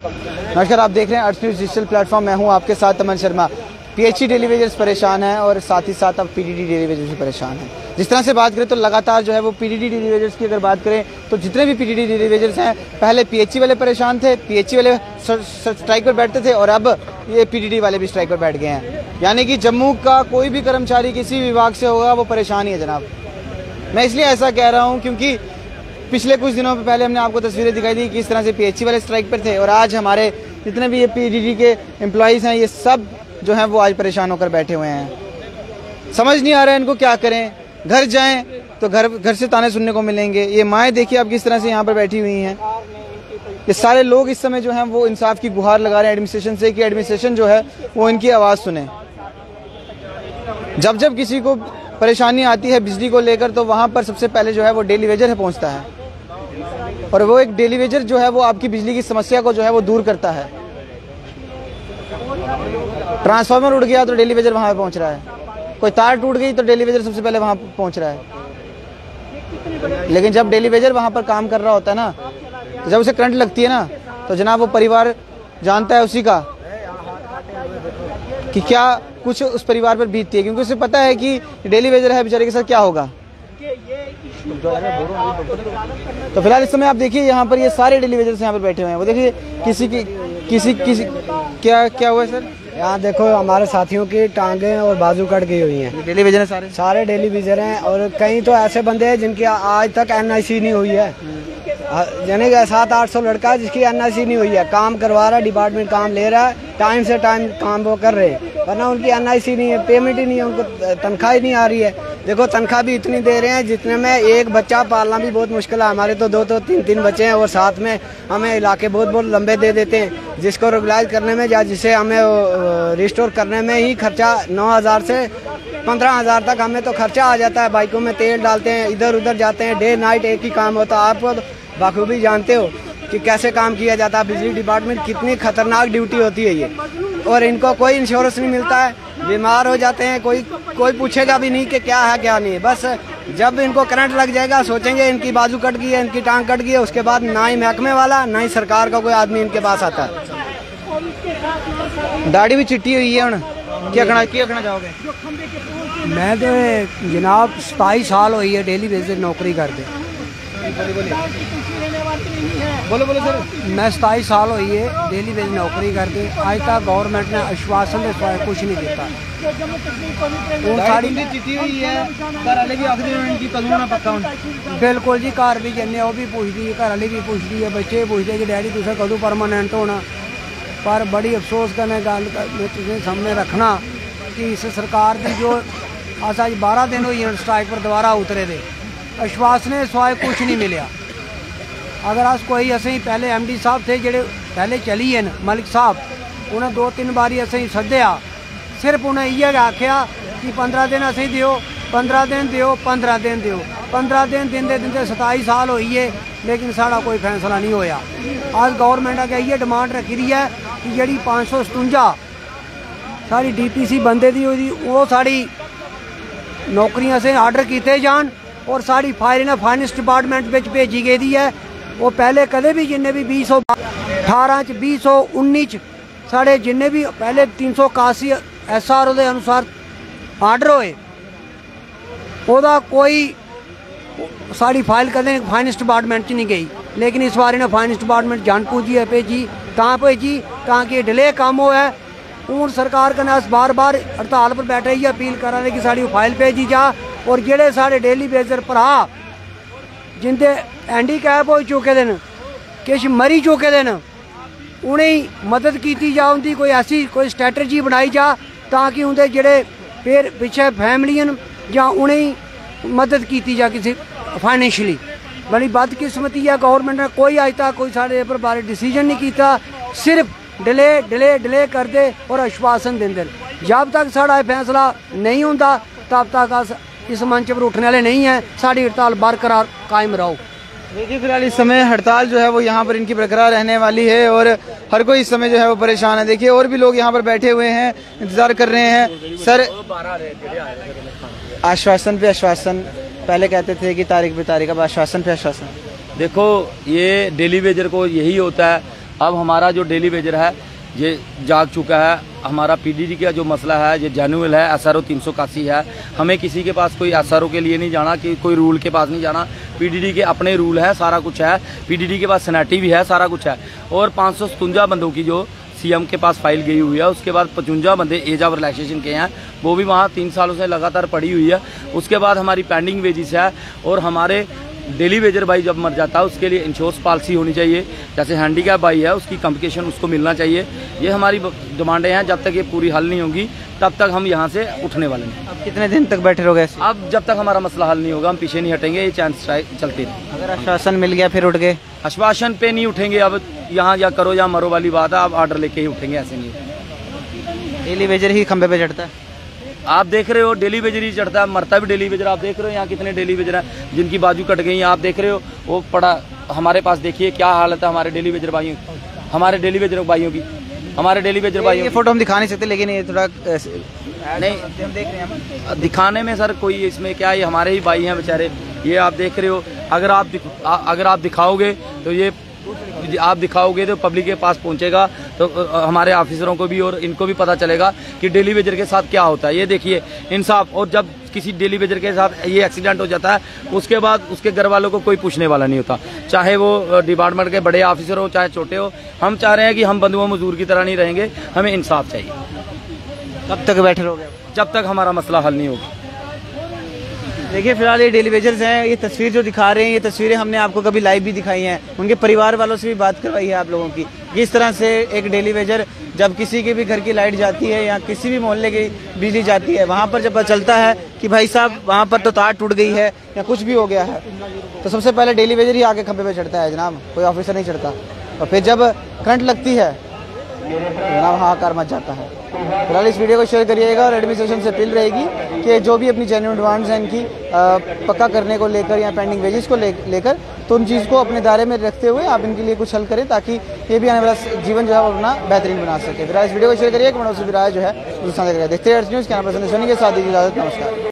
नमस्कार, आप देख रहे हैं अर्थ न्यूज़ डिजिटल प्लेटफॉर्म। मैं हूं आपके साथ अमन शर्मा। पीएचई डेली वेजर्स परेशान हैं और साथ ही साथ अब पीडीडी डेली वेजर्स भी परेशान हैं। जिस तरह से बात करें तो लगातार जो है वो पीडीडी डेली वेजर्स की अगर बात करें तो जितने भी पीडीडी डेली वेजर्स हैं, पहले पीएचई वाले परेशान थे, पीएचई वाले स्ट्राइक पर बैठते थे और अब ये पीडीडी वाले भी स्ट्राइक पर बैठ गए हैं। यानी कि जम्मू का कोई भी कर्मचारी किसी विभाग से होगा वो परेशान ही है जनाब। मैं इसलिए ऐसा कह रहा हूँ क्योंकि पिछले कुछ दिनों पहले हमने आपको तस्वीरें दिखाई दी कि इस तरह से पीएचई वाले स्ट्राइक पर थे और आज हमारे जितने भी ये पीडीडी के एम्प्लॉयज़ हैं ये सब जो हैं वो आज परेशान होकर बैठे हुए हैं। समझ नहीं आ रहा है इनको क्या करें। घर जाएं तो घर से ताने सुनने को मिलेंगे। ये माएँ देखिए अब किस तरह से यहाँ पर बैठी हुई हैं। ये सारे लोग इस समय जो हैं वो इंसाफ की गुहार लगा रहे हैं एडमिनिस्ट्रेशन से कि एडमिनिस्ट्रेशन जो है वो इनकी आवाज़ सुने। जब जब किसी को परेशानी आती है बिजली को लेकर तो वहाँ पर सबसे पहले जो है वो डेली वेजर है पहुँचता है और वो एक डेली वेजर जो है वो आपकी बिजली की समस्या को जो है वो दूर करता है। ट्रांसफार्मर उड़ गया तो डेली वेजर वहाँ पे पहुँच रहा है, कोई तार टूट गई तो डेली वेजर सबसे पहले वहाँ पहुँच रहा है। लेकिन जब डेली वेजर वहाँ पर काम कर रहा होता है ना, तो जब उसे करंट लगती है ना तो जनाब वो परिवार जानता है उसी का कि क्या कुछ उस परिवार पर बीतती है, क्योंकि उसे पता है कि डेली वेजर है बेचारे के साथ क्या होगा। तो फिलहाल इस समय आप देखिए यहाँ पर ये सारे डेली वेजर्स यहाँ पर बैठे हुए हैं। वो देखिए किसी क्या हुआ है सर? यहाँ देखो हमारे साथियों की टांगे और बाजू कट गई हुई हैं। डेली वेजर हैं सारे डेली वेजर हैं और कई तो ऐसे बंदे हैं जिनकी आज तक एनआईसी नहीं हुई है। यानी कि 700-800 लड़का है जिसकी एनआईसी नहीं हुई है, काम करवा रहा है, डिपार्टमेंट काम ले रहा है, टाइम से टाइम काम वो कर रहे हैं, वरना उनकी एनआईसी नहीं है, पेमेंट ही नहीं है, उनको तनख्वाह ही नहीं आ रही है। देखो तनख्वाह भी इतनी दे रहे हैं जितने में एक बच्चा पालना भी बहुत मुश्किल है। हमारे तो 2 3 बच्चे हैं और साथ में हमें इलाके बहुत लंबे दे देते हैं, जिसको रेगुलाइज करने में या जिसे हमें रिस्टोर करने में ही खर्चा 9,000 से 15,000 तक हमें तो खर्चा आ जाता है। बाइकों में तेल डालते हैं, इधर उधर जाते हैं, डे नाइट एक ही काम होता है। आप बखूबी जानते हो कि कैसे काम किया जाता है। बिजली डिपार्टमेंट कितनी खतरनाक ड्यूटी होती है ये, और इनको कोई इंश्योरेंस नहीं मिलता है, बीमार हो जाते हैं, कोई पूछेगा भी नहीं कि क्या है क्या नहीं है। बस जब इनको करंट लग जाएगा सोचेंगे इनकी बाजू कट गई है, इनकी टांग कट गई है, उसके बाद ना ही महकमे वाला ना ही सरकार का कोई आदमी इनके पास आता है। दाढ़ी भी चिट्टी हुई है। क्या कहना चाहोगे? मैं तो जनाब 27 साल हुई है डेली बेसिस नौकरी करते। बोलो सर। मैं 27 साल हुई है डेली बेसिस नौकरी करते। आज तक गवर्नमेंट ने आश्वासन के सिवाय कुछ नहीं देता। बिल्कुल जी, घर भी जन्ने वो भी पूछती है, घर वाली भी पूछती है, बच्चे पूछते कि डैडी तुसें कदों परमानेंट होना। पर बड़ी अफसोस करने गल तुसें सामने रखना कि इस सरकार की जो अस अज 12 दिन हुई स्ट्राइक पर दोबारा उतरे दे, आश्वासन सिवाय कुछ नहीं मिले। अगर अस कोई असें पहले MD साहब थे जेडे पहले चली हैं मलिक साहब, उन्हें 2-3 बारी असें सद्या, सिर्फ उन्हें इयै आख्या कि 15 दिन असें दिओ, 15 दिन दिओ, 15 दिन दिओ। 15 दिन दिंदे 27 साल होई है, लेकिन साड़ा कोई फैसला नहीं होया। आज गवर्नमेंट अगर इयै डिमांड रखी दी है कि जी 557 साड़ी DPC बंदे दी वो साड़ी नौकरियां से आर्डर किए जान और साड़ी फाइल फाइनेंस डिपार्टमेंट में भेजी गई है। वो पहले कदे भी जिन्ने भी 2018 2019 साढ़े जिन्ने भी पहले 381 SR के अनुसार आर्डर होए, ओदा कोई साड़ी फाइल कदे फाइनेंस डिपार्टमेंट च नहीं गई। लेकिन इस बार इन्हें फाइनेंस डिपार्टमेंट जान पूजी है भेजी ताकि डिले कम हो है। हूँ सरकार कन्नै अस बार हड़ताल पर बैठे ही अपील करा रहे कि साड़ी फाइल भेजी जा और जेड़े साढ़े डेली बेजर भरा जिंदे हैंडीकैप हो चुके दे न, किश मरी चुके दे न, उन्हें मदद की जा, उनकी कोई ऐसी कोई स्ट्रैटजी बनाई जा ताकि उनके जेड़े फिर पिछे फैमिलियन या उन्हें मदद की जा किसी फाइनेंशियली। बड़ी बदकिस्मती है गवर्नमेंट ने कोई अज तक कोई साढ़े पर बारे डिसीजन नहीं किया, सिर्फ डिले करते और आश्वासन देंगे। जब तक साड़ा फैसला नहीं होता तब तक अस इस मंच पर उठने वाले नहीं हैं। साड़ी हड़ताल बरकरार कायम रहो। देखिए फिलहाल इस समय हड़ताल जो है वो यहाँ पर इनकी बरकरार रहने वाली है और हर कोई इस समय जो है वो परेशान है। देखिए और भी लोग यहाँ पर बैठे हुए हैं, इंतजार कर रहे हैं। सर आश्वासन पे आश्वासन, पहले कहते थे कि तारीख पे तारीख, अब आश्वासन पे आश्वासन। देखो ये डेली वेजर को यही होता है, अब हमारा जो डेली वेजर है ये जाग चुका है। हमारा पीडीडी का जो मसला है ये जेन्युइन है। SRO 381 है, हमें किसी के पास कोई SRO के लिए नहीं जाना, कि कोई रूल के पास नहीं जाना। पीडीडी के अपने रूल है, सारा कुछ है। पीडीडी के पास सैनिटी भी है, सारा कुछ है। और 557 बंदों की जो CM के पास फाइल गई हुई है, उसके बाद 55 बंदे एज ऑफ रिलैक्सेशन के हैं, वो भी वहाँ 3 सालों से लगातार पड़ी हुई है। उसके बाद हमारी पेंडिंग वेजिस है। और हमारे डेली वेजर भाई जब मर जाता है उसके लिए इंश्योरेंस पॉलिसी होनी चाहिए। जैसे हैंडीकैप भाई है उसकी कंपनसेशन उसको मिलना चाहिए। ये हमारी डिमांडें हैं। जब तक ये पूरी हल नहीं होंगी तब तक हम यहाँ से उठने वाले नहीं। अब कितने दिन तक बैठे रहोगे? अब जब तक हमारा मसला हल नहीं होगा हम पीछे नहीं हटेंगे, ये चांस चलती रहे। अगर आश्वासन मिल गया फिर उठ गए? आश्वासन पे नहीं उठेंगे। अब यहाँ या करो या मरो वाली बात है। अब ऑर्डर लेके ही उठेंगे, ऐसे नहीं। डेली वेजर ही खंबे पे चढ़ता है? आप देख रहे हो डेली वेजर ही चढ़ता है, मरता भी डेली वेजर। आप देख रहे हो यहाँ कितने डेली वेजर हैं जिनकी बाजू कट गई हैं। आप देख रहे हो वो पड़ा हमारे पास, देखिए क्या हालत है हमारे डेली वेजर भाइयों की, हमारे डेली वेजर भाइयों की, हमारे डेली वेजर भाइयों ये फोटो हम दिखा नहीं सकते, लेकिन ये थोड़ा नहीं हम देख रहे हैं। दिखाने में सर कोई इसमें क्या, ये हमारे ही भाई हैं बेचारे। ये आप देख रहे हो, अगर आप दिखाओगे तो ये आप दिखाओगे तो पब्लिक के पास पहुंचेगा, तो हमारे ऑफिसरों को भी और इनको भी पता चलेगा कि डेली वेजर के साथ क्या होता है। ये देखिए इंसाफ। और जब किसी डेली वेजर के साथ ये एक्सीडेंट हो जाता है उसके बाद उसके घर वालों को कोई पूछने वाला नहीं होता, चाहे वो डिपार्टमेंट के बड़े ऑफिसर हो चाहे छोटे हो। हम चाह रहे हैं कि हम बंधुओं मजदूर की तरह नहीं रहेंगे, हमें इंसाफ चाहिए। कब तक बैठे रहोगे? जब तक हमारा मसला हल नहीं होगा। देखिए फिलहाल ये डेली वेजर्स हैं। ये तस्वीर जो दिखा रहे हैं, ये तस्वीरें हमने आपको कभी लाइव भी दिखाई हैं, उनके परिवार वालों से भी बात करवाई है आप लोगों की। किस तरह से एक डेली वेजर जब किसी के भी घर की लाइट जाती है या किसी भी मोहल्ले की बिजली जाती है, वहाँ पर जब पता चलता है कि भाई साहब वहाँ पर तो तार टूट गई है या कुछ भी हो गया है, तो सबसे पहले डेली वेजर ही आके खंबे पे चढ़ता है जनाब, कोई ऑफिसर नहीं चढ़ता। और फिर जब करंट लगती है जनाब हाहाकार मच जाता है। फिलहाल इस वीडियो को शेयर करिएगा और एडमिनिस्ट्रेशन से अपील रहेगी कि जो भी अपनी जेन्युइन डिमांड्स हैं इनकी पक्का करने को लेकर या पेंडिंग वेजेस को लेकर, तो उन चीज़ को अपने दायरे में रखते हुए आप इनके लिए कुछ हल करें, ताकि ये भी आने वाला जीवन जो है अपना बेहतरीन बना सके। फिलहाल इस वीडियो को शेयर करिए, कमेंट बॉक्स में राय जो है देखते हैं। अर्थ न्यूज़ के नाम सोनी के साथ दीजिए इजाजत। नमस्कार।